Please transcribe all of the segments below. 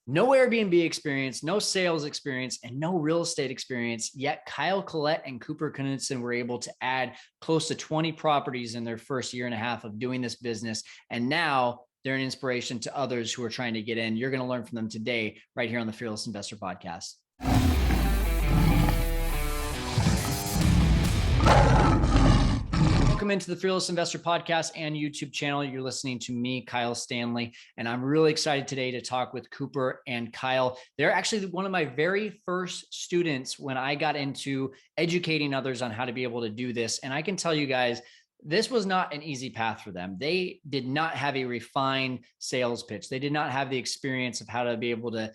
No Airbnb experience, no sales experience, and no real estate experience. Yet Kyle Collette and Kooper Knudsen were able to add close to 20 properties in their first year and a half of doing this business. And now they're an inspiration to others who are trying to get in. You're going to learn from them today, right here on the Fearless Investor Podcast. Welcome into the Fearless Investor Podcast and YouTube channel. You're listening to me, Kyle Stanley, and I'm really excited today to talk with Kooper and Kyle. They're actually one of my very first students when I got into educating others on how to be able to do this. And I can tell you guys, this was not an easy path for them. They did not have a refined sales pitch. They did not have the experience of how to be able to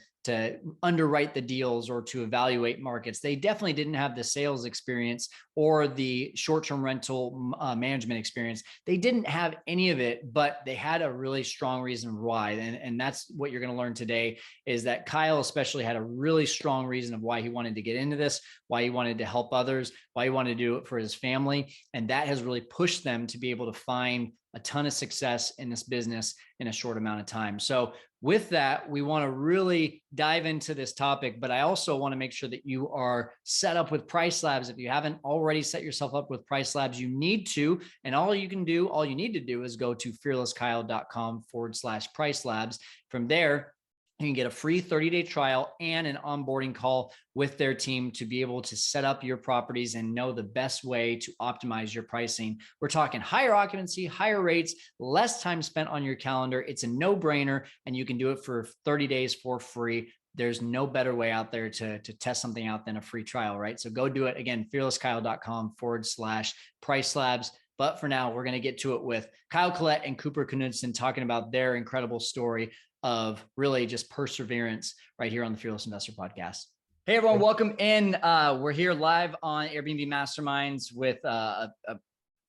underwrite the deals or to evaluate markets. They definitely didn't have the sales experience or the short-term rental management experience. They didn't have any of it, but they had a really strong reason why. And that's what you're going to learn today, is that Kyle especially had a really strong reason of why he wanted to get into this, why he wanted to help others, why he wanted to do it for his family. And that has really pushed them to be able to find a ton of success in this business in a short amount of time. So with that, we want to really dive into this topic, but I also want to make sure that you are set up with Price Labs. If you haven't already set yourself up with Price Labs, you need to, and all you need to do is go to fearlesskyle.com/Price Labs. From there, you can get a free 30-day trial and an onboarding call with their team to be able to set up your properties and know the best way to optimize your pricing. We're talking higher occupancy, higher rates, less time spent on your calendar. It's a no-brainer, and you can do it for 30 days for free. There's no better way out there to test something out than a free trial, right? So go do it. Again, fearlesskyle.com/Price Labs. But for now, we're going to get to it with Kyle Collette and Kooper Knudsen talking about their incredible story of really just perseverance right here on the Fearless Investor Podcast. Hey, everyone, welcome in. We're here live on Airbnb Masterminds with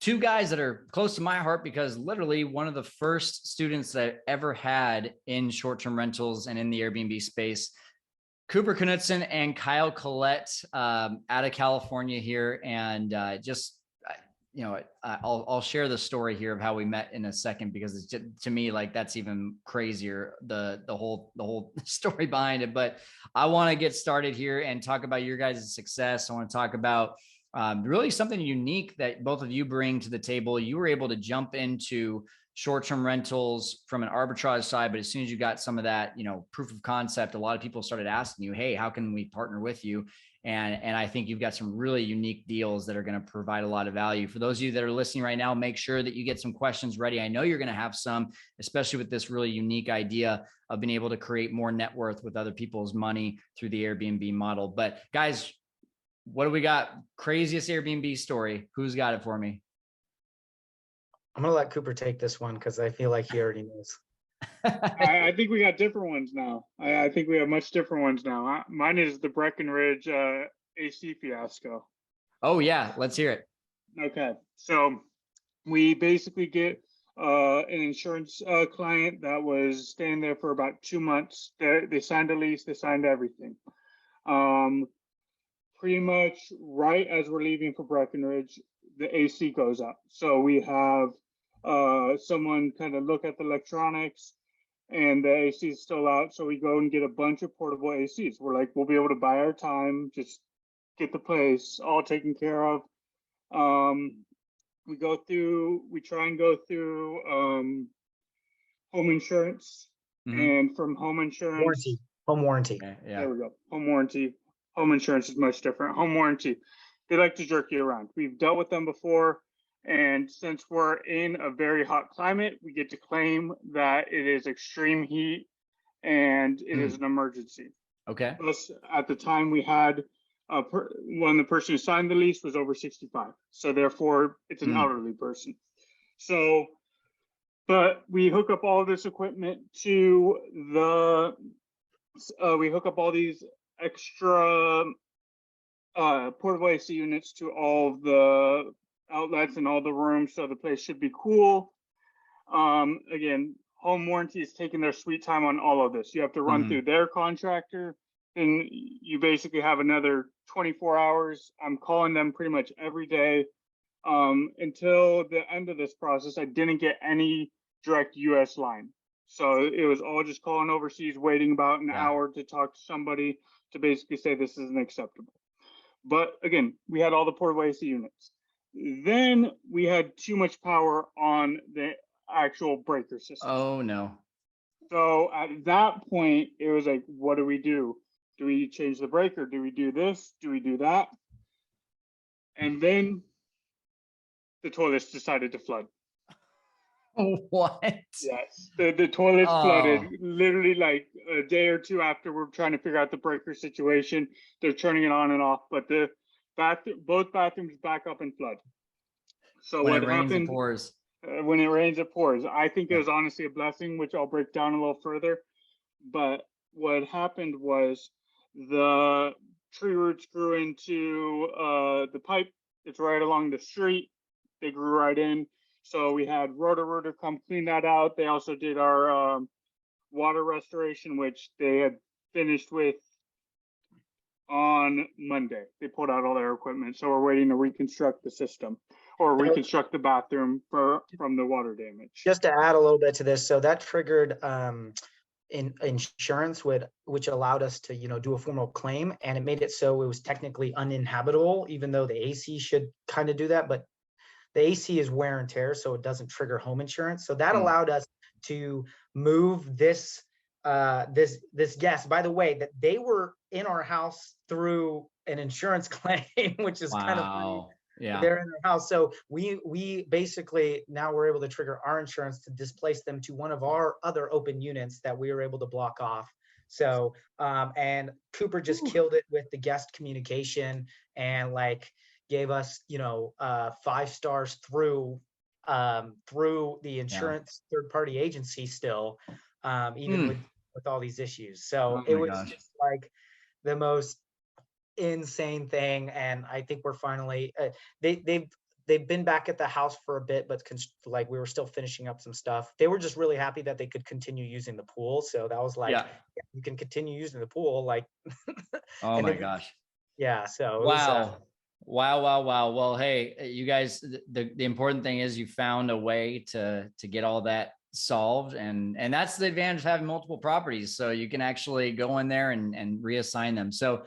two guys that are close to my heart, because literally one of the first students that I ever had in short-term rentals and in the Airbnb space, Kooper Knudsen and Kyle Collette out of California here. And I'll share the story here of how we met in a second, because it's just, to me, like, that's even crazier, the whole story behind it. But I want to get started here and talk about your guys' success. I want to talk about really something unique that both of you bring to the table. You were able to jump into short-term rentals from an arbitrage side, but as soon as you got some of that, proof of concept, a lot of people started asking you, hey, how can we partner with you? And I think you've got some really unique deals that are going to provide a lot of value. For those of you that are listening right now, make sure that you get some questions ready. I know you're going to have some, especially with this really unique idea of being able to create more net worth with other people's money through the Airbnb model. But guys, what do we got? Craziest Airbnb story. Who's got it for me? I'm going to let Kooper take this one because I feel like he already knows. I think we got different ones now. I think we have much different ones now. Mine is the Breckenridge AC fiasco. Oh, yeah. Let's hear it. Okay. So we basically get an insurance client that was staying there for about 2 months. They signed a lease. They signed everything. Pretty much right as we're leaving for Breckenridge, the AC goes up. So we have someone kind of look at the electronics, and the AC is still out. So we go and get a bunch of portable ACs. We're like, we'll be able to buy our time, just get the place all taken care of. We try and go through home insurance, and from home insurance, home warranty. Okay, yeah. There we go. Home warranty. Home insurance is much different. Home warranty, they like to jerk you around. We've dealt with them before. And since we're in a very hot climate, we get to claim that it is extreme heat and it is an emergency. Okay. Plus, at the time we had when the person who signed the lease was over 65. So therefore, it's an elderly person. So, but we hook up all this equipment to we hook up all these extra portable AC units to all of the outlets and all the rooms, so the place should be cool. Again, home warranty is taking their sweet time on all of this. You have to run through their contractor, and you basically have another 24 hours. I'm calling them pretty much every day. Until the end of this process, I didn't get any direct US line. So it was all just calling overseas, waiting about an Yeah. hour to talk to somebody to basically say this isn't acceptable. But again, we had all the portable AC units. Then we had too much power on the actual breaker system. Oh no. So at that point, it was like, what do we do? Do we change the breaker? Do we do this? Do we do that? And then the toilets decided to flood. What? Yes, the toilets flooded Oh, literally like a day or two after we're trying to figure out the breaker situation. They're turning it on and off, but the both bathrooms back up in flood. So when what it rains, it happened pours. when it rains, it pours. I think it Yeah. was honestly a blessing, which I'll break down a little further. But what happened was the tree roots grew into the pipe. It's right along the street. They grew right in. So we had Roto-Rooter come clean that out. They also did our water restoration, which they had finished with on Monday. They pulled out all their equipment. So we're waiting to reconstruct the system or reconstruct the bathroom from the water damage. Just to add a little bit to this, so that triggered insurance which allowed us to, do a formal claim, and it made it so it was technically uninhabitable, even though the AC should kind of do that, but the AC is wear and tear, so it doesn't trigger home insurance. So that allowed us to move this guest. By the way, that they were in our house through an insurance claim, which is kind of funny. Yeah. They're in their house. So we basically now we're able to trigger our insurance to displace them to one of our other open units that we were able to block off. So and Kooper just killed it with the guest communication and gave us 5 stars through the insurance third-party agency still, even with all these issues. So it was just like the most insane thing. And I think we're finally they've been back at the house for a bit, but we were still finishing up some stuff. They were just really happy that they could continue using the pool. So that was like, yeah, you can continue using the pool. Oh my gosh. Yeah. So wow. Wow. Well, hey, you guys, the important thing is you found a way to get all that solved. And that's the advantage of having multiple properties. So you can actually go in there and reassign them. So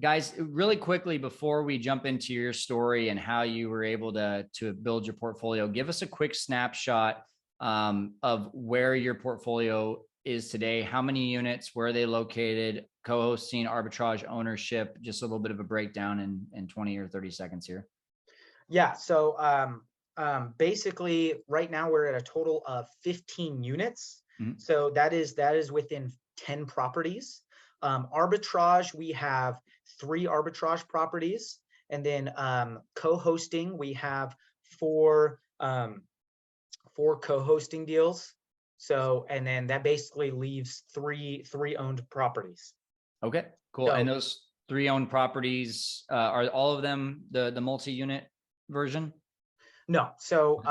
guys, really quickly, before we jump into your story and how you were able to build your portfolio, give us a quick snapshot of where your portfolio is today. How many units, where are they located, co-hosting, arbitrage, ownership, just a little bit of a breakdown in 20 or 30 seconds here. Yeah. So basically right now we're at a total of 15 units. So that is within 10 properties. Arbitrage, we have 3 arbitrage properties, and then co-hosting, we have 4 co-hosting deals. So, and then that basically leaves three owned properties. Okay, cool. So, and those 3 owned properties, are all of them the multi-unit version? No. So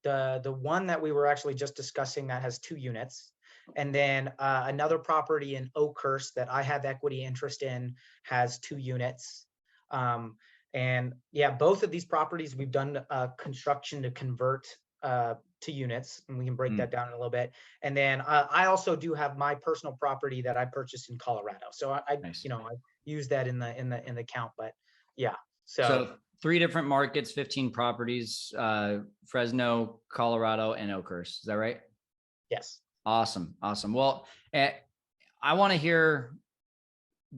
the one that we were actually just discussing that has 2 units. And then another property in Oakhurst that I have equity interest in has 2 units. And yeah, both of these properties we've done construction to convert to units, and we can break that down in a little bit. And then I also do have my personal property that I purchased in Colorado. So I nice. I use that in the count, but yeah. So 3 different markets, 15 properties, Fresno, Colorado, and Oakhurst. Is that right? Yes. Awesome. Well, I want to hear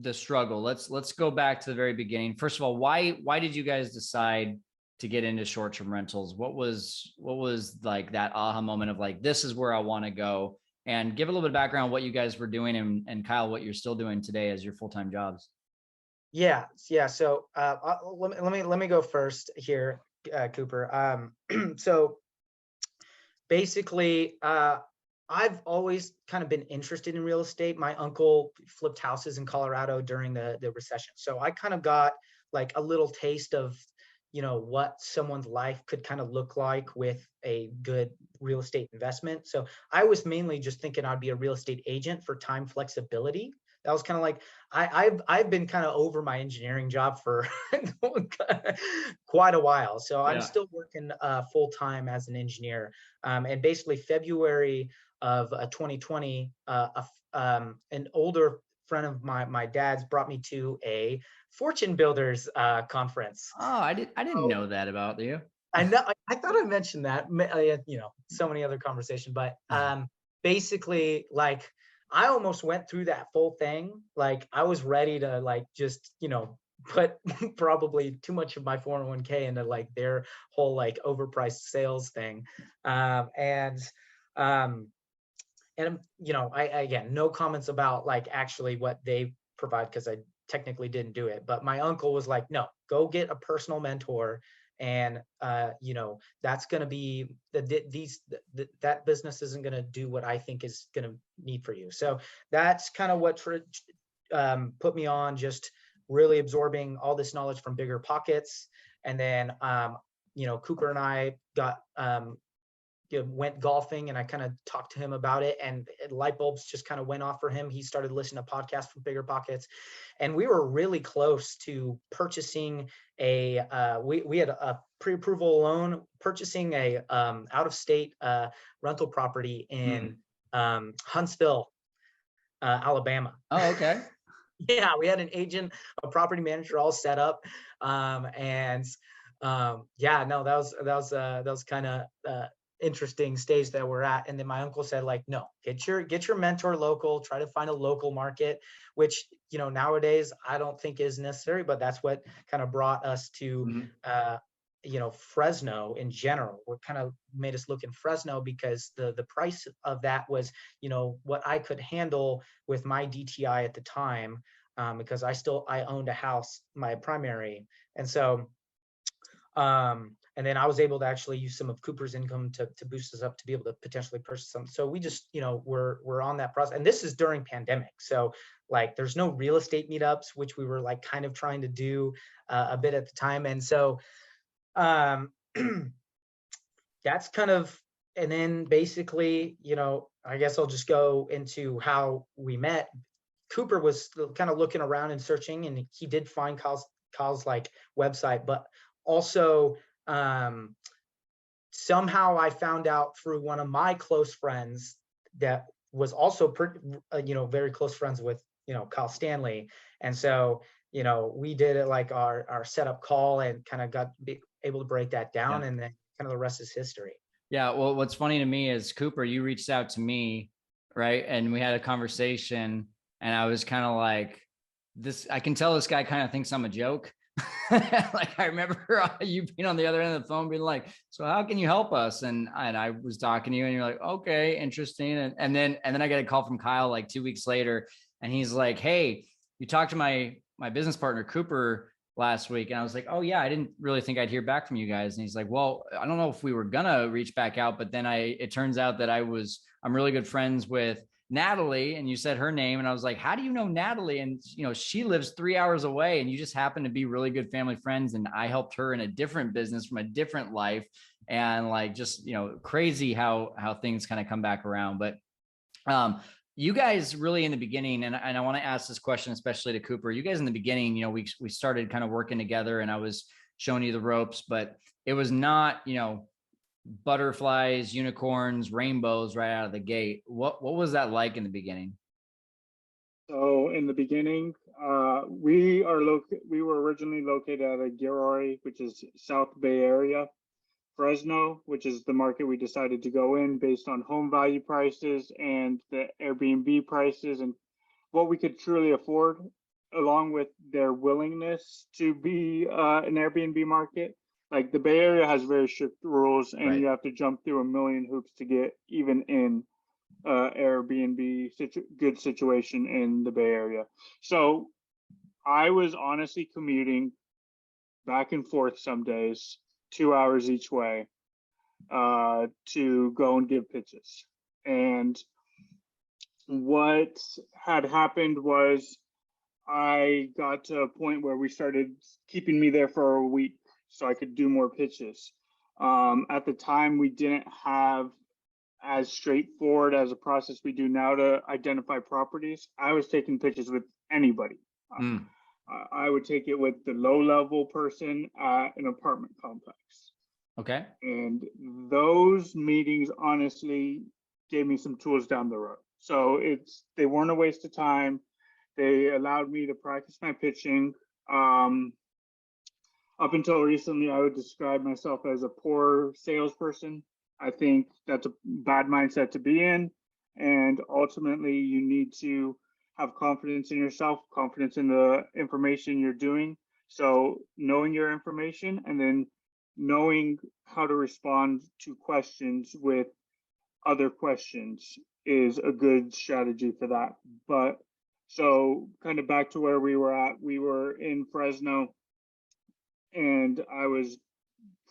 the struggle. Let's go back to the very beginning. First of all, why did you guys decide to get into short-term rentals? What was like that aha moment of like, this is where I want to go? And give a little bit of background on what you guys were doing, and Kyle, what you're still doing today as your full-time jobs. Yeah. So let me go first here, Kooper. So basically, I've always kind of been interested in real estate. My uncle flipped houses in Colorado during the recession. So I kind of got like a little taste of, what someone's life could kind of look like with a good real estate investment. So I was mainly just thinking I'd be a real estate agent for time flexibility. That was kind of like, I've been kind of over my engineering job for quite a while. So I'm still working full time as an engineer. And basically February of 2020, an older friend of my dad's brought me to a Fortune Builders conference. Oh, I didn't know that about you. I know. I thought I mentioned that. So many other conversations, but basically, like, I almost went through that full thing. Like, I was ready to just put probably too much of my 401k into like their whole like overpriced sales thing, and um, I again, no comments about like actually what they provide because I technically didn't do it. But my uncle was like, no, go get a personal mentor, and that's going to be that business isn't going to do what I think is going to need for you. So that's kind of what put me on just really absorbing all this knowledge from Bigger Pockets. And then Kooper and I got went golfing, and I kind of talked to him about it, and light bulbs just kind of went off for him. He started listening to podcasts from Bigger Pockets, and we were really close to purchasing we had a pre-approval loan, purchasing a out-of-state rental property in Huntsville, Alabama. Oh, okay. Yeah, we had an agent, a property manager all set up, that was kind of interesting stage that we're at. And then my uncle said, like, no, get your mentor local, try to find a local market, which nowadays I don't think is necessary, but that's what kind of brought us to Fresno in general. What kind of made us look in Fresno, because the price of that was what I could handle with my DTI at the time, because I owned a house, my primary, and so and then I was able to actually use some of Kooper's income to boost us up to be able to potentially purchase some. So we just, we're on that process. And this is during pandemic. So like, there's no real estate meetups, which we were like kind of trying to do a bit at the time. And so that's kind of, and then basically, I guess I'll just go into how we met. Kooper was kind of looking around and searching, and he did find Kyle's like website, but also somehow I found out through one of my close friends that was also very close friends with Kyle Stanley, and so we did it like our setup call and kind of able to break that down, and then kind of the rest is history. Yeah, well, what's funny to me is, Kooper, you reached out to me, right, and we had a conversation, and I was kind of like, I can tell this guy kind of thinks I'm a joke. Like, I remember you being on the other end of the phone being like, so how can you help us? And I was talking to you, and you're like, okay, interesting. And then I get a call from Kyle like 2 weeks later, and he's like, hey, you talked to my business partner Kooper last week. And I was like, oh yeah, I didn't really think I'd hear back from you guys. And he's like, well, I don't know if we were gonna reach back out, but then it turns out that I'm really good friends with Natalie, and you said her name, and I was like, how do you know Natalie? And she lives 3 hours away, and you just happen to be really good family friends, and I helped her in a different business from a different life, and like, just crazy how things kind of come back around. But you guys really in the beginning, and I want to ask this question especially to Kooper, you guys in the beginning, we started kind of working together, and I was showing you the ropes, but it was not butterflies, unicorns, rainbows right out of the gate. What was that like in the beginning? So in the beginning, we were originally located at a Gilroy, which is South Bay Area. Fresno, which is the market we decided to go in based on home value prices and the Airbnb prices and what we could truly afford, along with their willingness to be an Airbnb market. Like, the Bay Area has very strict rules, and right, you have to jump through a million hoops to get even in Airbnb good situation in the Bay Area. So I was honestly commuting back and forth some days, 2 hours each way, to go and give pitches. And what had happened was I got to a point where we started keeping me there for a week so I could do more pitches. At the time, we didn't have as straightforward as a process we do now to identify properties. I was taking pitches with anybody. I would take it with the low-level person at an apartment complex. Okay. And those meetings, honestly, gave me some tools down the road. So they weren't a waste of time. They allowed me to practice my pitching. Up until recently, I would describe myself as a poor salesperson. I think that's a bad mindset to be in. And ultimately, you need to have confidence in yourself, confidence in the information you're doing. So knowing your information and then knowing how to respond to questions with other questions is a good strategy for that. But so kind of back to where we were at, we were in Fresno, and I was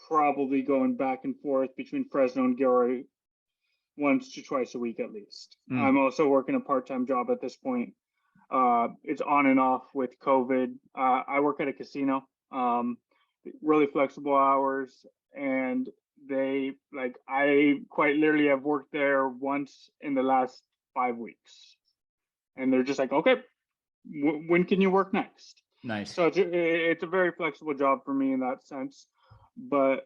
probably going back and forth between Fresno and Gilroy once to twice a week at least. I'm also working a part-time job at this point. It's on and off with COVID. I work at a casino, really flexible hours, and I quite literally have worked there once in the last 5 weeks, and they're just like, okay, when can you work next? Nice. So it's a very flexible job for me in that sense, but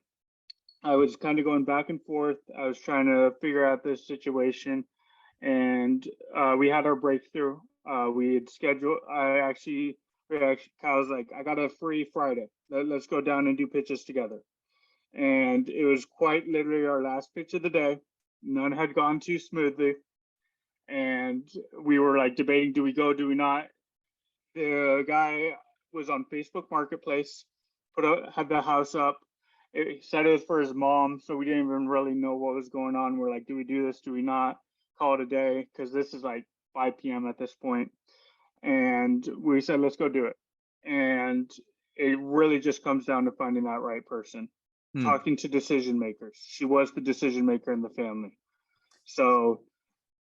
I was kind of going back and forth. I was trying to figure out this situation, and we had our breakthrough. We had scheduled. Kyle was like, I got a free Friday. Let's go down and do pitches together. And it was quite literally our last pitch of the day. None had gone too smoothly, and we were like debating: do we go? Do we not? The guy was on Facebook Marketplace, had the house up. He said it was for his mom, so we didn't even really know what was going on. We're like, do we do this? Do we not? Call it a day, because this is like 5 p.m. at this point. And we said, let's go do it. And it really just comes down to finding that right person, talking to decision makers. She was the decision maker in the family. So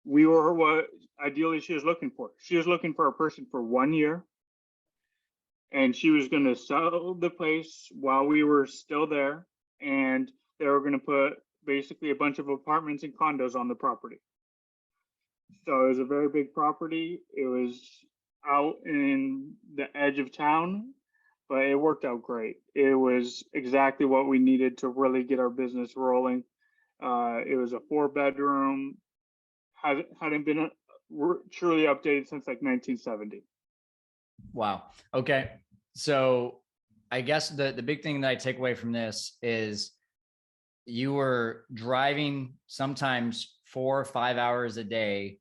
we were what ideally she was looking for. She was looking for a person for 1 year, and she was going to sell the place while we were still there, and they were going to put basically a bunch of apartments and condos on the property. So it was a very big property. It was out in the edge of town, but it worked out great. It was exactly what we needed to really get our business rolling. It was a 4-bedroom, hadn't been truly updated since like 1970. Wow. Okay. So I guess the big thing that I take away from this is you were driving sometimes 4 or 5 hours a day,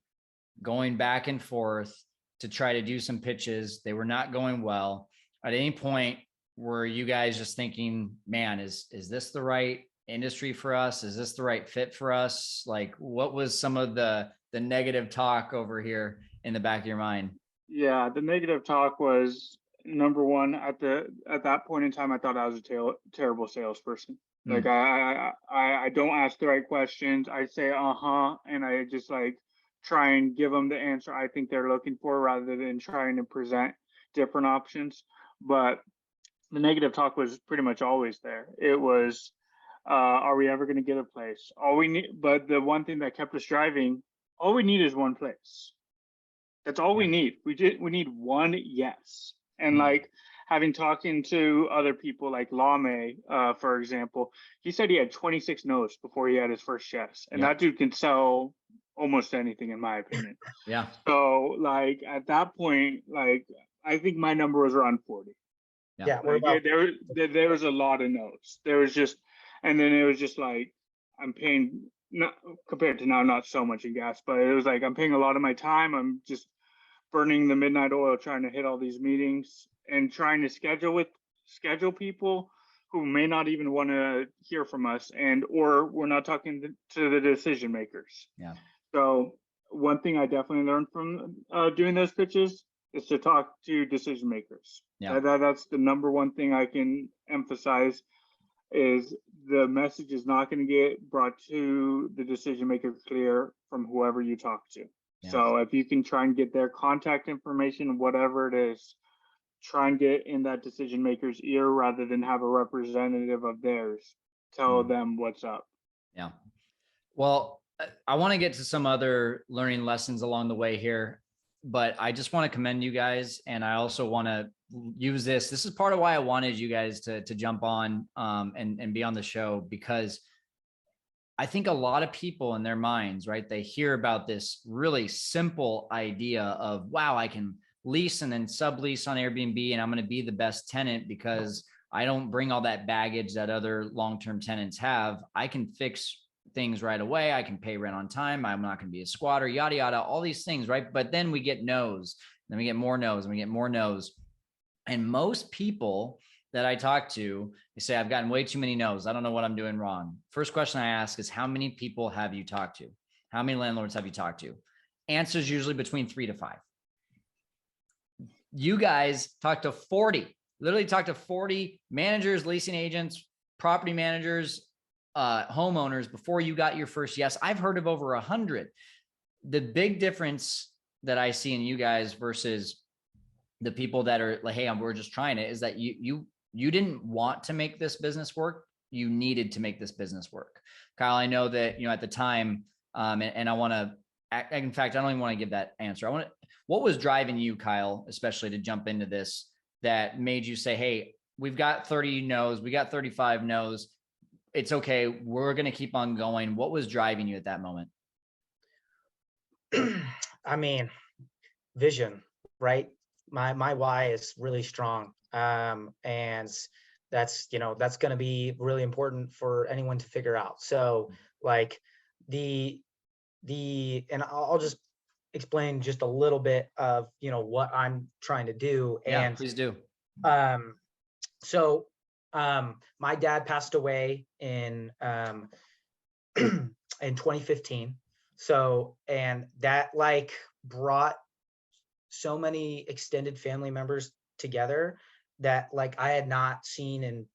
going back and forth to try to do some pitches. They were not going well. At any point, were you guys just thinking, man, is this the right industry for us? Is this the right fit for us? Like, what was some of the negative talk over here in the back of your mind? Yeah, the negative talk was, number one, at that point in time, I thought I was a terrible salesperson. Like I don't ask the right questions. I say and I just like try and give them the answer I think they're looking for, rather than trying to present different options. But the negative talk was pretty much always there. It was, are we ever going to get a place? All we need, but the one thing that kept us driving, all we need is one place. That's all we need. We need one yes. And like talking to other people like Lame, for example, he said he had 26 no's before he had his first yes. And that dude can sell almost anything, in my opinion. Yeah. So like at that point, like I think my number was around 40. Yeah. Like, there was a lot of no's. There was just, and then it was just like, I'm paying, not compared to now, not so much in gas, but it was like, I'm paying a lot of my time. I'm just burning the midnight oil trying to hit all these meetings and trying to schedule people who may not even want to hear from us, or we're not talking to the decision makers. Yeah. So one thing I definitely learned from doing those pitches is to talk to decision makers. Yeah. That's the number one thing I can emphasize, is the message is not going to get brought to the decision maker clear from whoever you talk to. Yeah. So if you can try and get their contact information, whatever it is, try and get in that decision maker's ear rather than have a representative of theirs tell them what's up. Yeah. Well, I want to get to some other learning lessons along the way here, but I just want to commend you guys. And I also want to use this. This is part of why I wanted you guys to jump on and be on the show, because I think a lot of people in their minds, right, they hear about this really simple idea of, wow, I can lease and then sublease on Airbnb, and I'm going to be the best tenant because I don't bring all that baggage that other long-term tenants have. I can fix things right away. I can pay rent on time. I'm not going to be a squatter, yada, yada, all these things, right? But then we get no's, then we get more no's, and we get more no's. And most people that I talk to, they say, I've gotten way too many no's. I don't know what I'm doing wrong. First question I ask is, how many people have you talked to? How many landlords have you talked to? Answers usually between 3 to 5. You guys talked to 40, literally talked to 40 managers, leasing agents, property managers, homeowners before you got your first yes. I've heard of over 100. The big difference that I see in you guys versus the people that are like, hey, we're just trying it, is that you didn't want to make this business work. You needed to make this business work. Kyle, I know that, at the time, and I want to, in fact, I don't even want to give that answer. What was driving you, Kyle, especially to jump into this, that made you say, hey, we've got 30 no's, we got 35 no's. It's okay. We're going to keep on going. What was driving you at that moment? I mean, vision, right? My why is really strong. And that's going to be really important for anyone to figure out. So like and I'll just explain just a little bit of, what I'm trying to do. Yeah, and please do. So my dad passed away in in 2015. So, and that like brought so many extended family members together that like I had not seen in,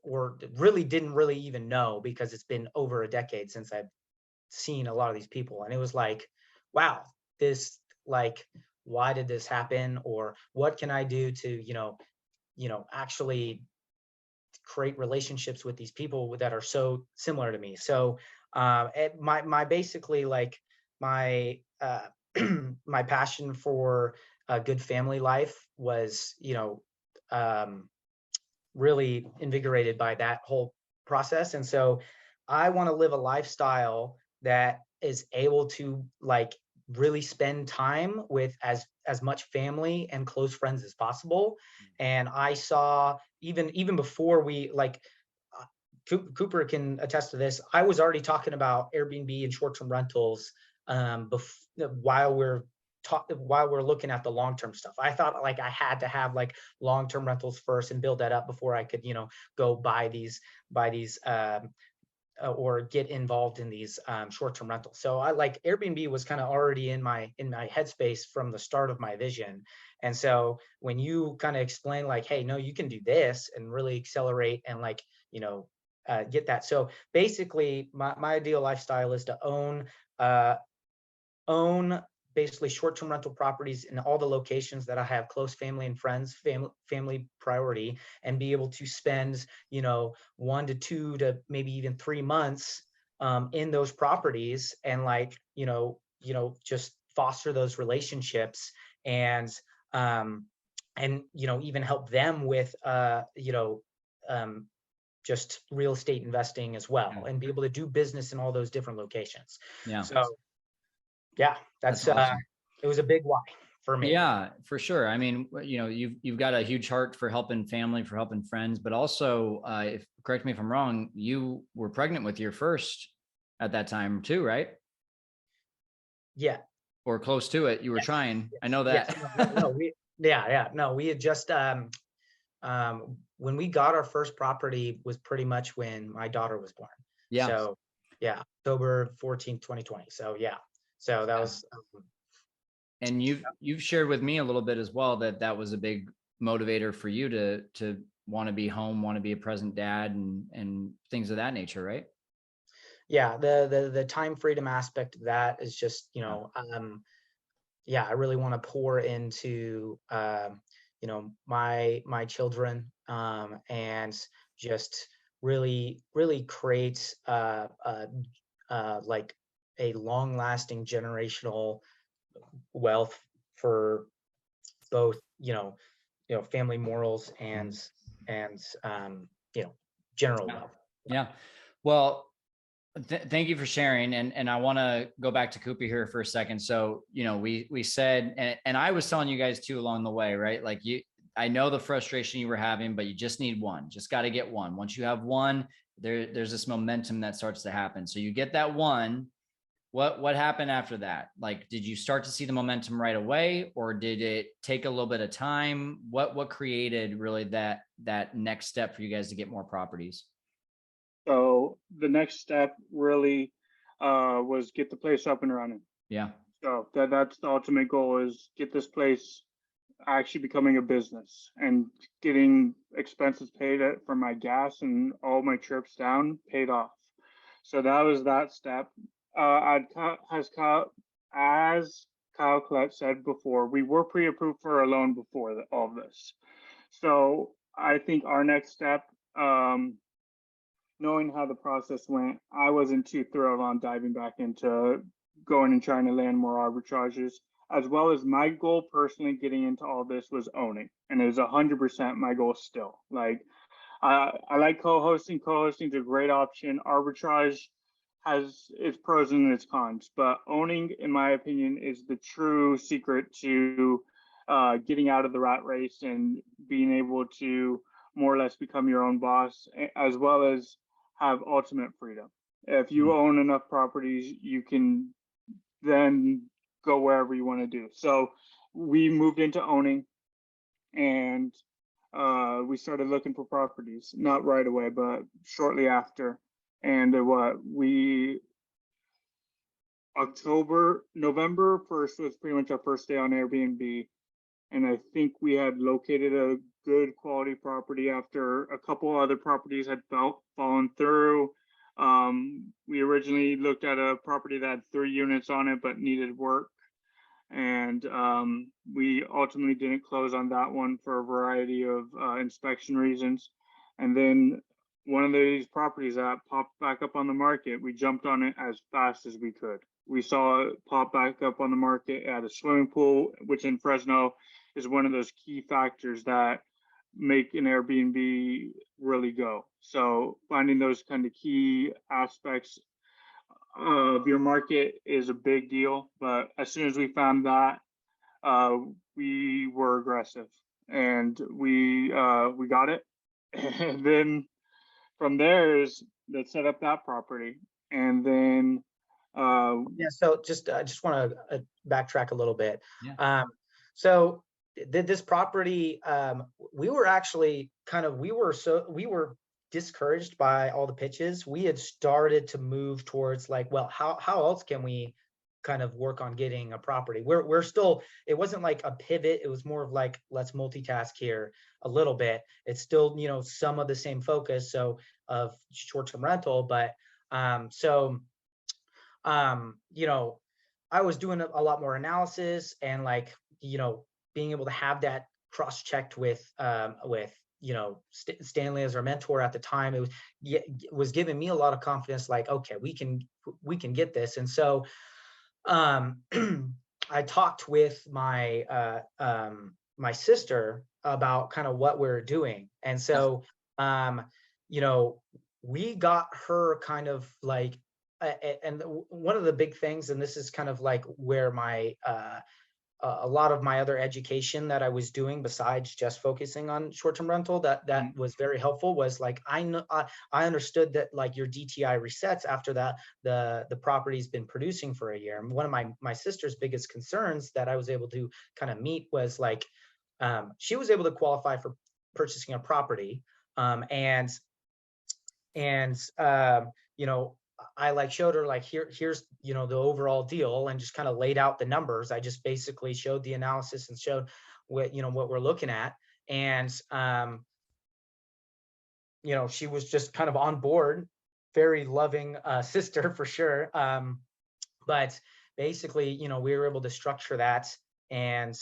or really didn't really even know, because it's been over a decade since I've seen a lot of these people. And it was like, wow, this, like, why did this happen? Or what can I do to, actually create relationships with these people that are so similar to me. So my basically like my my passion for a good family life was, really invigorated by that whole process. And so I want to live a lifestyle that is able to like really spend time with as much family and close friends as possible. And I saw even before we like Kooper can attest to this. I was already talking about Airbnb and short-term rentals while we're looking at the long-term stuff. I thought like I had to have like long-term rentals first and build that up before I could, go buy these or get involved in these short-term rentals. So I like Airbnb was kind of already in my headspace from the start of my vision. And so when you kind of explain like, hey, no, you can do this and really accelerate and like, get that. So basically my ideal lifestyle is to own basically short-term rental properties in all the locations that I have close family and friends, family priority, and be able to spend, 1 to 2 to maybe even 3 months in those properties, and like, just foster those relationships, and even help them with, just real estate investing as well, and be able to do business in all those different locations. Yeah. So yeah, that's awesome. It was a big why for me. Yeah, for sure. I mean, you've got a huge heart for helping family, for helping friends, but also, correct me if I'm wrong, you were pregnant with your first at that time too, right? Yeah. Or close to it. You were trying. Yes. I know that. Yes. No, we had just, when we got our first property was pretty much when my daughter was born. Yeah. So yeah, October 14th, 2020. So yeah. So that was. And you've shared with me a little bit as well that was a big motivator for you to want to be home, want to be a present dad, and things of that nature, right? Yeah, the time freedom aspect of that is just, I really want to pour into my children, and just really create like a long lasting generational wealth for both, family morals and general wealth. Yeah. Well, thank you for sharing. And I want to go back to Kooper here for a second. So, we said, and I was telling you guys too along the way, right? Like I know the frustration you were having, but you just need one, just got to get one. Once you have one, there's this momentum that starts to happen. So you get that one. What happened after that? Like, did you start to see the momentum right away, or did it take a little bit of time? What created really that next step for you guys to get more properties? So the next step really was get the place up and running. Yeah. So that's the ultimate goal, is get this place actually becoming a business and getting expenses paid for my gas and all my trips down paid off. So that was that step. As Kyle Collette said before, we were pre-approved for a loan before all of this. So I think our next step, knowing how the process went, I wasn't too thrilled on diving back into going and trying to land more arbitrages, as well as my goal personally getting into all this was owning. And it was 100% my goal still. Like, I like co-hosting. Co-hosting is a great option. Arbitrage has its pros and its cons, but owning, in my opinion, is the true secret to getting out of the rat race and being able to more or less become your own boss, as well as have ultimate freedom. If you own enough properties, you can then go wherever you want to do. So we moved into owning, and we started looking for properties, not right away, but shortly after. And November 1st was pretty much our first day on Airbnb. And I think we had located a good quality property after a couple other properties had fallen through. We originally looked at a property that had 3 units on it, but needed work. And we ultimately didn't close on that one for a variety of inspection reasons. And then one of these properties that popped back up on the market, we jumped on it as fast as we could. We saw it pop back up on the market at a swimming pool, which in Fresno is one of those key factors that make an Airbnb really go. So finding those kind of key aspects of your market is a big deal. But as soon as we found that, we were aggressive, and we got it. And then from there is let's set up that property, and then Yeah, so I just want to backtrack a little bit. Yeah. So this property, we were actually we were discouraged by all the pitches. We had started to move towards like, well, how else can we kind of work on getting a property? We're still, it wasn't like a pivot. It was more of like, let's multitask here a little bit. It's still, some of the same focus, so of short-term rental, but I was doing a lot more analysis, and like, being able to have that cross-checked with Stanley as our mentor at the time, it was giving me a lot of confidence, like, okay, we can get this. And so I talked with my my sister about kind of what we're doing. And so we got her kind of like, and one of the big things, and this is kind of like where my a lot of my other education that I was doing besides just focusing on short-term rental, that was very helpful, was like, I understood that like your DTI resets after that the property's been producing for a year. And one of my sister's biggest concerns that I was able to kind of meet was like, she was able to qualify for purchasing a property, and I like showed her like, here's the overall deal, and just kind of laid out the numbers. I just basically showed the analysis and showed what we're looking at, and she was just kind of on board. Very loving sister for sure. But basically, we were able to structure that and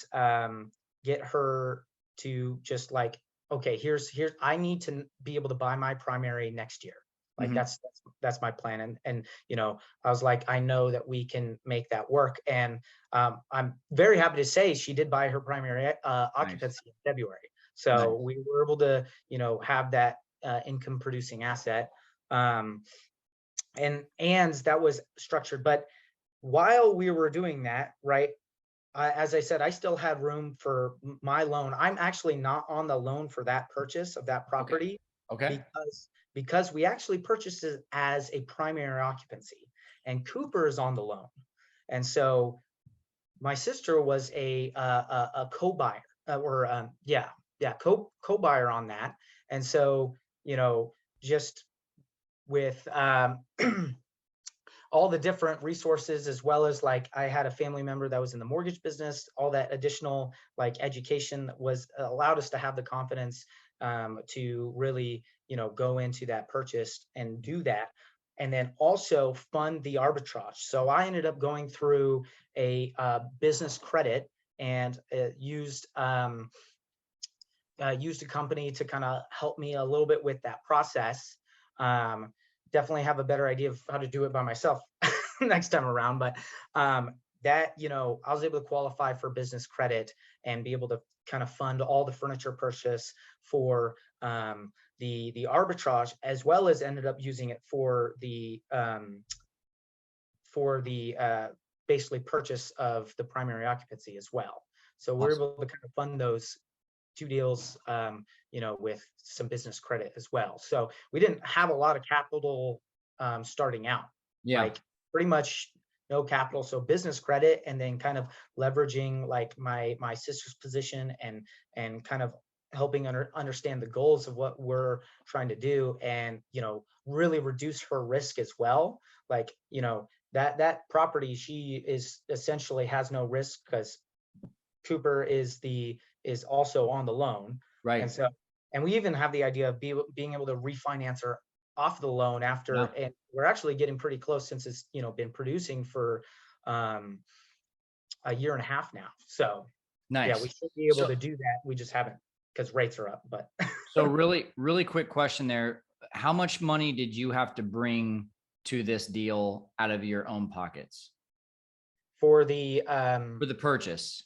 get her to just like, okay, here's I need to be able to buy my primary next year. Like that's my plan. And I was like, I know that we can make that work. And I'm very happy to say she did buy her primary occupancy in February. So we were able to, have that income producing asset. and that was structured. But while we were doing that, right, as I said, I still had room for my loan. I'm actually not on the loan for that purchase of that Okay. property Okay. because we actually purchased it as a primary occupancy, and Kooper is on the loan. And so my sister was a co-buyer, co-buyer on that. And so, just with all the different resources, as well as like I had a family member that was in the mortgage business, all that additional like education was allowed us to have the confidence to really, go into that purchase and do that. And then also fund the arbitrage. So I ended up going through a business credit and used a company to kind of help me a little bit with that process. Definitely have a better idea of how to do it by myself next time around. But that, I was able to qualify for business credit and be able to kind of fund all the furniture purchase for the arbitrage, as well as ended up using it for the basically purchase of the primary occupancy as well. So we're Awesome. able to kind of fund those two deals, with some business credit as well. So we didn't have a lot of capital starting out, Yeah. like pretty much no capital. So business credit, and then kind of leveraging like my sister's position and kind of helping understand the goals of what we're trying to do, and really reduce her risk as well. Like that property, she is essentially has no risk because Kooper is also on the loan. Right. And so, and we even have the idea of being able to refinance her off the loan after, Yeah. and we're actually getting pretty close since it's, been producing for a year and a half now. So yeah, we Nice. should be able So, to do that. We just haven't because rates are up, but so really, really quick question there. How much money did you have to bring to this deal out of your own pockets for the purchase?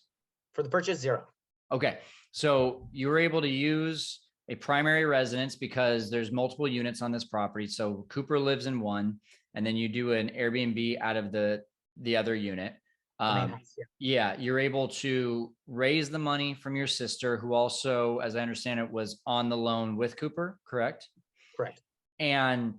purchase, zero. Okay. So you were able to use a primary residence because there's multiple units on this property. So Kooper lives in one, and then you do an Airbnb out of the other unit. Yeah, you're able to raise the money from your sister, who also, as I understand it, was on the loan with Kooper, correct? Correct. And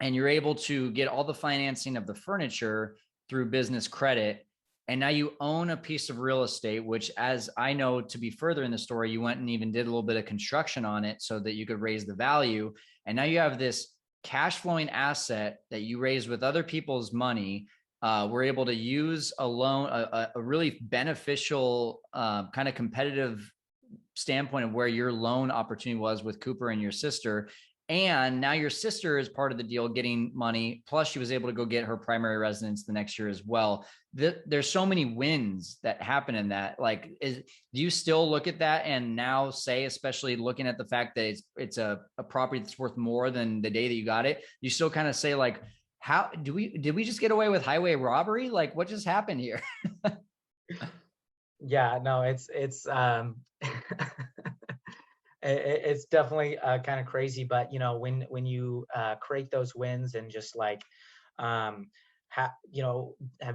you're able to get all the financing of the furniture through business credit. And now you own a piece of real estate, which, as I know, to be further in the story, you went and even did a little bit of construction on it so that you could raise the value. And now you have this cash flowing asset that you raised with other people's money. We're able to use a loan, a really beneficial kind of competitive standpoint of where your loan opportunity was with Kooper and your sister. And now your sister is part of the deal getting money. Plus she was able to go get her primary residence the next year as well. There's so many wins that happen in that. Like, do you still look at that and now say, especially looking at the fact that it's a property that's worth more than the day that you got it, you still kind of say like, how did we just get away with highway robbery? Like, what just happened here? Yeah, no, it's it's definitely kind of crazy, but when you create those wins and just like have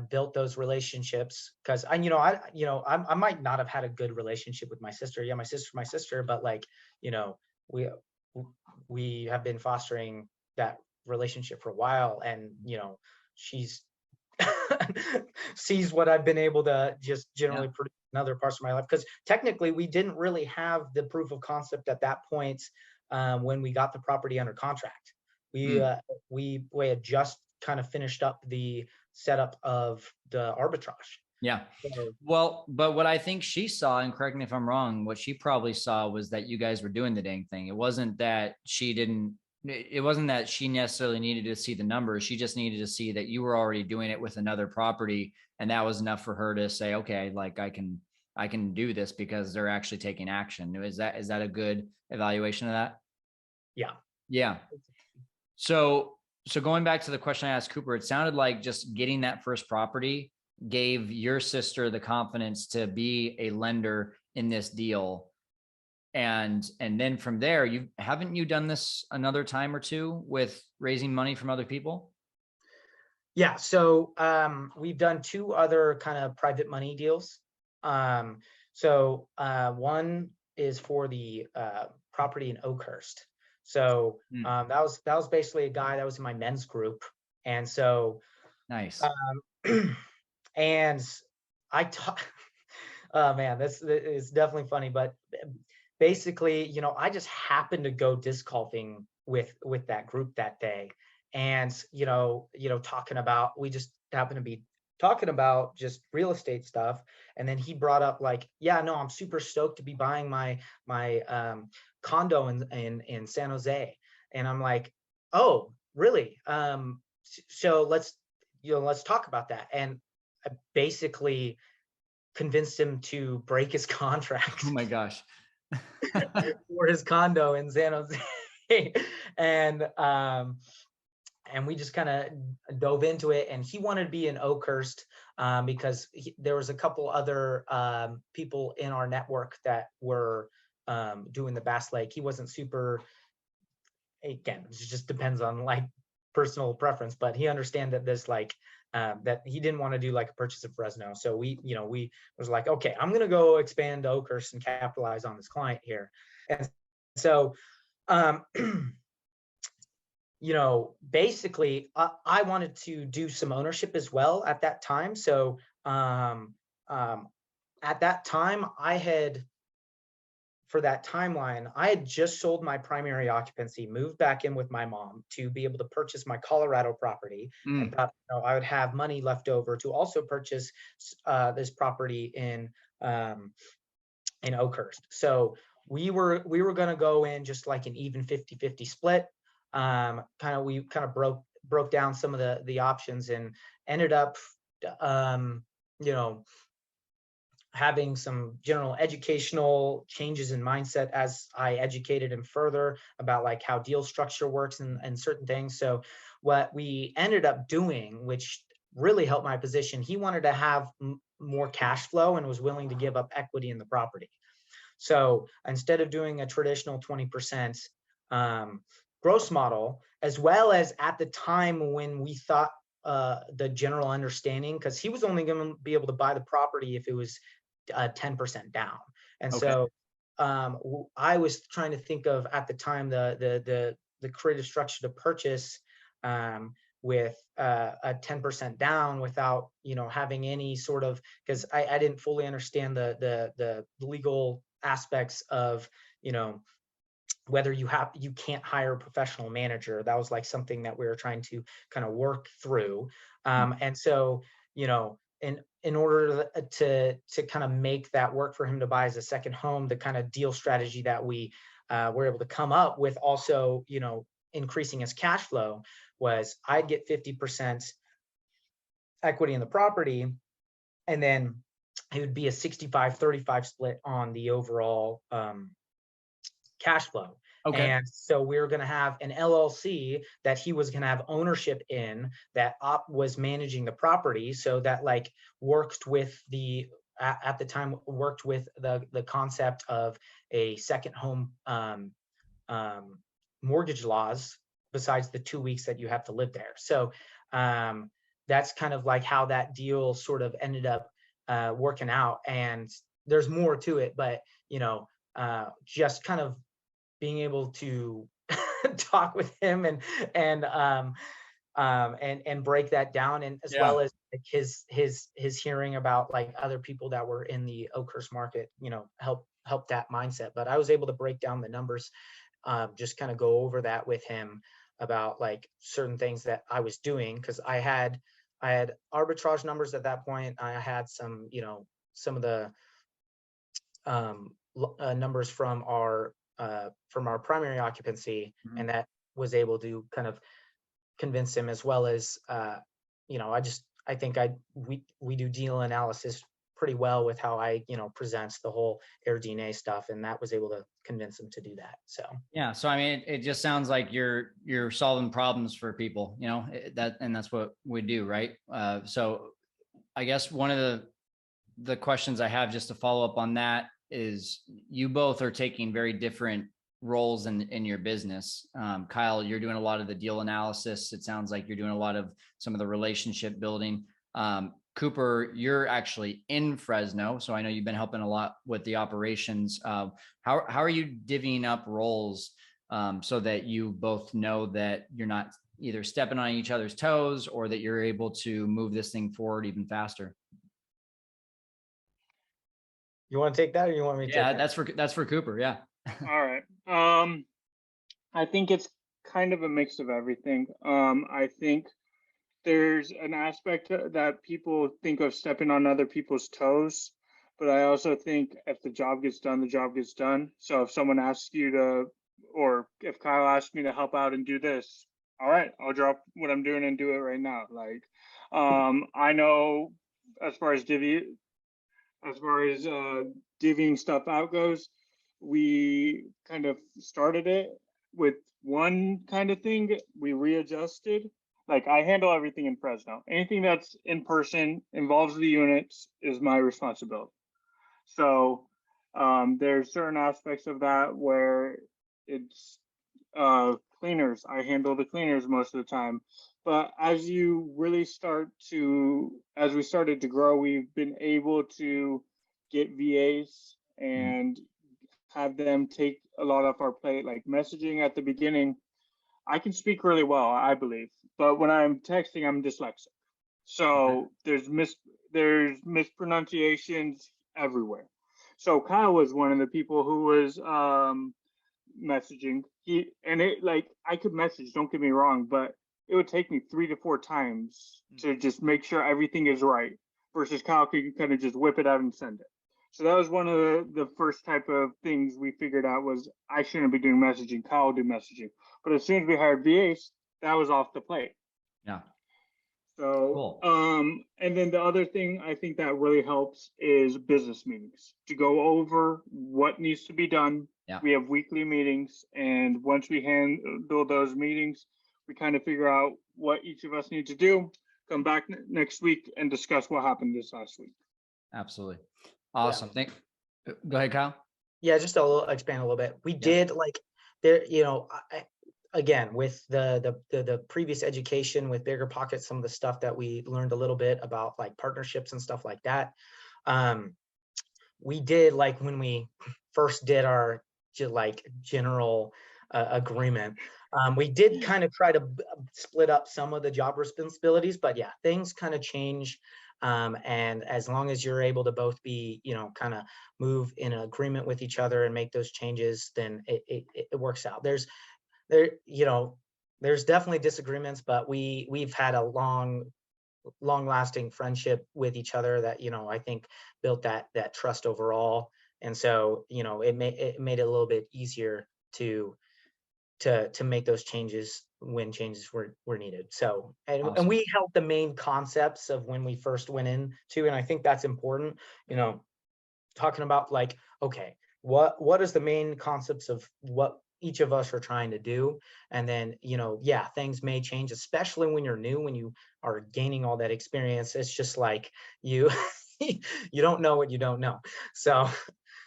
built those relationships, because I might not have had a good relationship with my sister. Yeah, my sister, but like we we have been fostering that relationship for a while, and she's sees what I've been able to just generally produce in other parts of my life. Because technically, we didn't really have the proof of concept at that point when we got the property under contract. We had just kind of finished up the setup of the arbitrage. Yeah. So, Well, but what I think she saw, and correct me if I'm wrong, what she probably saw was that you guys were doing the dang thing. It wasn't that she necessarily needed to see the numbers. She just needed to see that you were already doing it with another property. And that was enough for her to say, okay, like I can do this because they're actually taking action. Is that a good evaluation of that? yeah. Yeah. So going back to the question I asked Kooper, it sounded like just getting that first property gave your sister the confidence to be a lender in this deal. And then from there, haven't you done this another time or two with raising money from other people? Yeah, so we've done 2 other kind of private money deals. One is for the property in Oakhurst. So Hmm. that was basically a guy that was in my men's group, and so Nice. and I taught. Oh man, this is definitely funny, but basically, I just happened to go disc golfing with that group that day, and talking about, we just happened to be talking about just real estate stuff, and then he brought up like, yeah, no, I'm super stoked to be buying my condo in San Jose, and I'm like, oh, really? So let's talk about that, and I basically convinced him to break his Oh contract my gosh. for his condo in San Jose. and and we just kind of dove into it, and he wanted to be in Oakhurst because there was a couple other people in our network that were doing the Bass Lake. He wasn't super, again, it just depends on like personal preference, but he understand that this like that he didn't want to do like a purchase of Fresno. So we was like, okay, I'm gonna go expand to Oakhurst and capitalize on this client here. And so um basically I wanted to do some ownership as well at that time. So at that time for that timeline, I had just sold my primary occupancy, moved back in with my mom to be able to purchase my Colorado property, and Mm. thought I would have money left over to also purchase this property in Oakhurst. So we were going to go in just like an even 50-50 split. We kind of broke down some of the options, and ended up um, you know having some general educational changes in mindset as I educated him further about like how deal structure works and certain things. So what we ended up doing, which really helped my position, he wanted to have more cash flow and was willing to give up equity in the property. So instead of doing a traditional 20% gross model, as well as at the time when we thought the general understanding, because he was only going to be able to buy the property if it was 10% down. And Okay. so I was trying to think of at the time the creative structure to purchase with a 10% down without having any sort of, because I didn't fully understand the legal aspects of whether you can't hire a professional manager. That was like something that we were trying to kind of work through. And so in order to kind of make that work for him to buy as a second home, the kind of deal strategy that we were able to come up with, also increasing his cash flow, was I'd get 50% equity in the property, and then it would be a 65-35 split on the overall cash flow. Okay. And so we were going to have an LLC that he was going to have ownership in, that was managing the property. So that like worked with at the time worked with the concept of a second home mortgage laws, besides the 2 weeks that you have to live there. So that's kind of like how that deal sort of ended up working out. And there's more to it, but just kind of being able to talk with him and break that down, and as Yeah. well as like his hearing about like other people that were in the Oakhurst market, help that mindset. But I was able to break down the numbers, just kind of go over that with him about like certain things that I was doing, because I had arbitrage numbers at that point. I had some of the numbers from our primary occupancy, Mhm. and that was able to kind of convince him, as well as I think we do deal analysis pretty well with how I presents the whole AirDNA stuff, and that was able to convince him to do that. So Yeah. So I mean, it just sounds like you're solving problems for people, and that's what we do, right? So I guess one of the questions I have just to follow up on that is, you both are taking very different roles in your business. Kyle, you're doing a lot of the deal analysis. It sounds like you're doing a lot of some of the relationship building. Kooper, you're actually in Fresno, so I know you've been helping a lot with the operations. How are you divvying up roles so that you both know that you're not either stepping on each other's toes or that you're able to move this thing forward even faster? You want to take that, or you want me to take that? That's for Kooper. Yeah. All right. I think it's kind of a mix of everything. I think there's an aspect that people think of stepping on other people's toes, but I also think if the job gets done, the job gets done. So if someone asks you to, or if Kyle asks me to help out and do this, all right, I'll drop what I'm doing and do it right now. Like, I know as far as divvying stuff out goes, we kind of started it with one kind of thing. We readjusted. Like, I handle everything in Fresno. Anything that's in person, involves the units, is my responsibility. So there's certain aspects of that where it's cleaners. I handle the cleaners most of the time. But as we started to grow, we've been able to get VAs and have them take a lot off our plate. Like messaging at the beginning, I can speak really well, I believe, but when I'm texting, I'm dyslexic. So there's mispronunciations everywhere. So Kyle was one of the people who was messaging. I could message, don't get me wrong, but it would take me 3 to 4 times to just make sure everything is right, versus Kyle could kind of just whip it out and send it. So that was one of the first type of things we figured out was I shouldn't be doing messaging, Kyle will do messaging. But as soon as we hired VAs, that was off the plate. Yeah. So, cool. And then the other thing I think that really helps is business meetings, to go over what needs to be done. Yeah. We have weekly meetings, and once we handle those meetings, we kind of figure out what each of us need to do, come back next week and discuss what happened this last week. Absolutely. Awesome. Yeah. Go ahead, Kyle. Yeah, just expand a little bit. We did like there, again, with the previous education with Bigger Pockets, some of the stuff that we learned a little bit about like partnerships and stuff like that. We did, like when we first did our general agreement, we did kind of try to split up some of the job responsibilities, but yeah, things kind of change. And as long as you're able to both be, kind of move in agreement with each other and make those changes, then it works out. There's definitely disagreements, but we've had a long lasting friendship with each other that, I think built that trust overall. And so, it made it a little bit easier to make those changes when changes were needed. So, and, awesome. And we held the main concepts of when we first went into, and I think that's important, talking about like, okay, what is the main concepts of what each of us are trying to do? And then, things may change, especially when you're new, when you are gaining all that experience. It's just like you don't know what you don't know. So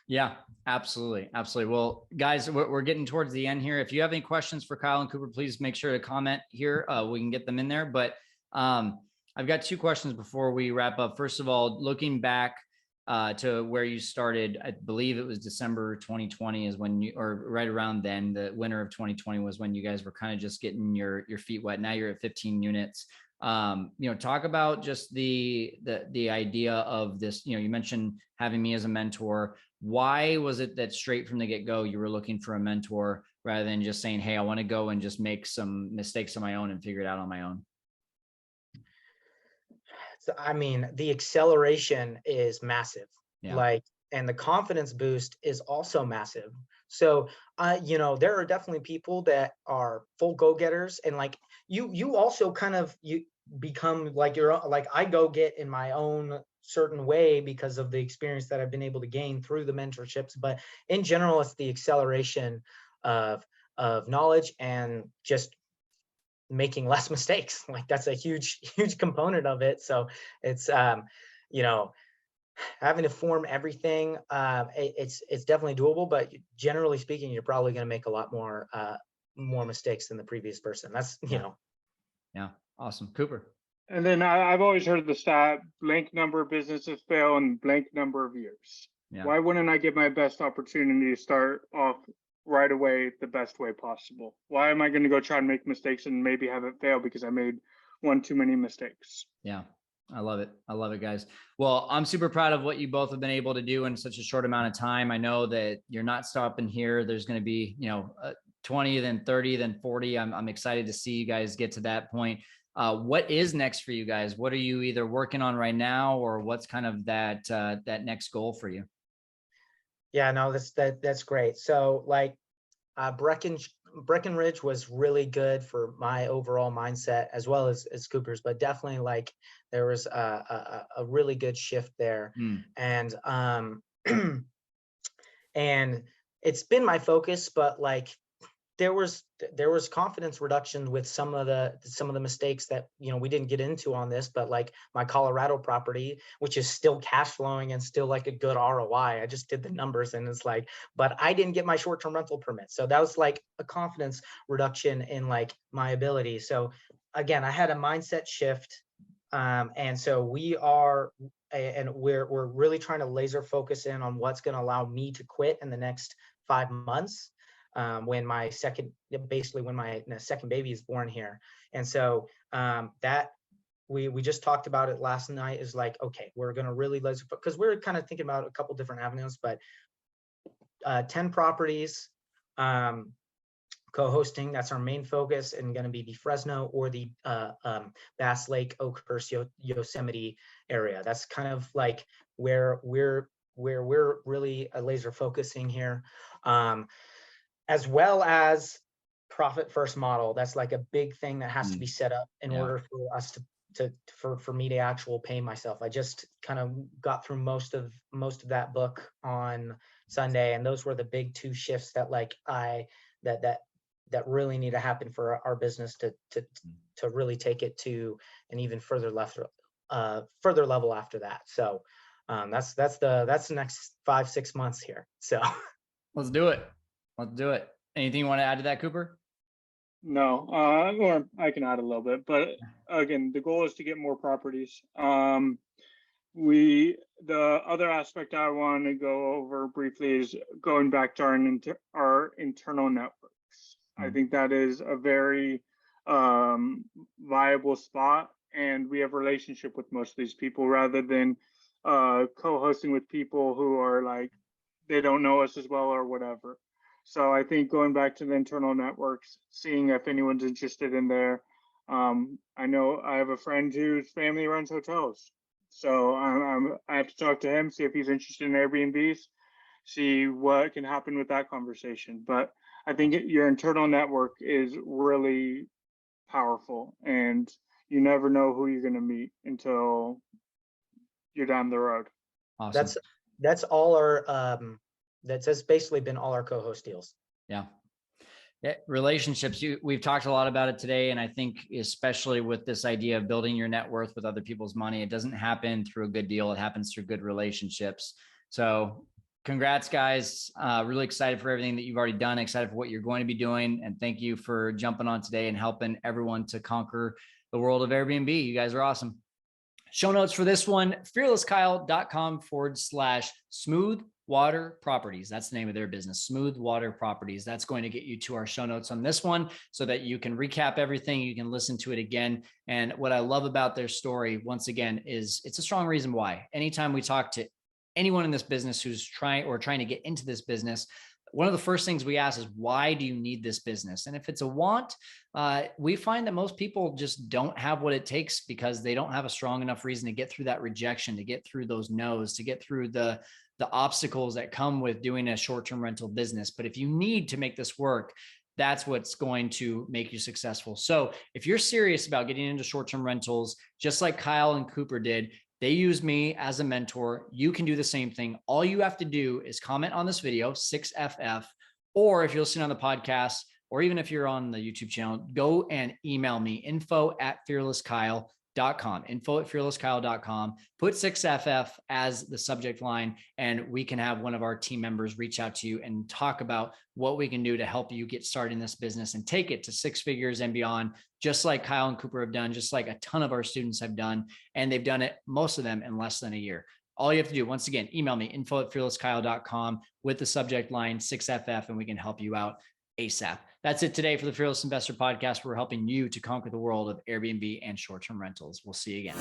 yeah, absolutely. Absolutely. Well, guys, we're getting towards the end here. If you have any questions for Kyle and Kooper, please make sure to comment here. We can get them in there. But I've got 2 questions before we wrap up. First of all, looking back to where you started, I believe it was December 2020 is when or right around then, the winter of 2020 was when you guys were kind of just getting your feet wet. Now you're at 15 units. Talk about just the idea of this. You mentioned having me as a mentor. Why was it that straight from the get-go you were looking for a mentor rather than just saying, hey, I want to go and just make some mistakes on my own and figure it out on my own? So, I mean, the acceleration is massive. Yeah. And the confidence boost is also massive. So, there are definitely people that are full go-getters, and like you also kind of you become like your own, like I go get in my own certain way because of the experience that I've been able to gain through the mentorships. But in general, it's the acceleration of knowledge and just making less mistakes. Like that's a huge component of it. So it's having to form everything, it's definitely doable, but generally speaking, you're probably going to make a lot more mistakes than the previous person. That's, you know. Yeah. Awesome. Kooper. And then I've always heard the stat, blank number of businesses fail in blank number of years. Yeah. Why wouldn't I get my best opportunity to start off right away the best way possible? Why am I going to go try and make mistakes and maybe have it fail because I made one too many mistakes? Yeah. I love it. I love it, guys. Well, I'm super proud of what you both have been able to do in such a short amount of time. I know that you're not stopping here. There's going to be, 20, then 30, then 40. I'm excited to see you guys get to that point. What is next for you guys? What are you either working on right now, or what's kind of that next goal for you? Yeah, no, that's great. So like, Breckenridge was really good for my overall mindset as well as Kooper's, but definitely like there was a really good shift there. And and it's been my focus, but like there was confidence reduction with some of the mistakes that, we didn't get into on this, but like my Colorado property, which is still cash flowing and still like a good ROI. I just did the numbers and it's like, but I didn't get my short-term rental permit. So that was like a confidence reduction in like my ability. So again, I had a mindset shift. And so we're really trying to laser focus in on what's going to allow me to quit in the next 5 months. When my second baby is born here. And so that we just talked about it last night, is like, okay, we're going to really because we're kind of thinking about a couple different avenues, but 10 properties, co-hosting, that's our main focus, and going to be the Fresno or the Bass Lake, Oakhurst, Yosemite area. That's kind of like where we're really laser focusing here. As well as profit first model. That's like a big thing that has to be set up in order for us for me to actually pay myself. I just kind of got through most of that book on Sunday, and those were the big two shifts that like that really need to happen for our business to really take it to an even further level after that. So that's the next 5-6 months here. So let's do it. Let's do it. Anything you want to add to that, Kooper? No, or I can add a little bit, but again, the goal is to get more properties. The other aspect I want to go over briefly is going back to our internal networks. I think that is a very viable spot, and we have a relationship with most of these people rather than co-hosting with people who are like, they don't know us as well or whatever. So I think going back to the internal networks, seeing if anyone's interested in there. I know I have a friend whose family runs hotels. So I have to talk to him, see if he's interested in Airbnbs, see what can happen with that conversation. But I think your internal network is really powerful, and you never know who you're going to meet until you're down the road. Awesome. That's all our that's basically been all our co-host deals. Yeah. Relationships. We've talked a lot about it today. And I think especially with this idea of building your net worth with other people's money, it doesn't happen through a good deal. It happens through good relationships. So congrats, guys. Really excited for everything that you've already done. Excited for what you're going to be doing. And thank you for jumping on today and helping everyone to conquer the world of Airbnb. You guys are awesome. Show notes for this one, fearlesskyle.com/smooth Water Properties. That's the name of their business, Smooth Water Properties. That's going to get you to our show notes on this one so that you can recap everything. You can listen to it again. And what I love about their story, once again, is it's a strong reason why. Anytime we talk to anyone in this business who's trying to get into this business, one of the first things we ask is, why do you need this business? And if it's a want, we find that most people just don't have what it takes because they don't have a strong enough reason to get through that rejection, to get through those no's, to get through the obstacles that come with doing a short-term rental business. But if you need to make this work, that's what's going to make you successful. So if you're serious about getting into short-term rentals, just like Kyle and Kooper did, they use me as a mentor. You can do the same thing. All you have to do is comment on this video, 6FF, or if you're listening on the podcast, or even if you're on the YouTube channel, go and email me, info@fearlesskyle.com. info@fearlesskyle.com, put 6FF as the subject line, and we can have one of our team members reach out to you and talk about what we can do to help you get started in this business and take it to 6 figures and beyond, just like Kyle and Kooper have done, just like a ton of our students have done. And they've done it, most of them, in less than a year. All you have to do, once again, email me, info@fearlesskyle.com with the subject line 6FF, and we can help you out ASAP. That's it today for the Fearless Investor Podcast. We're helping you to conquer the world of Airbnb and short-term rentals. We'll see you again.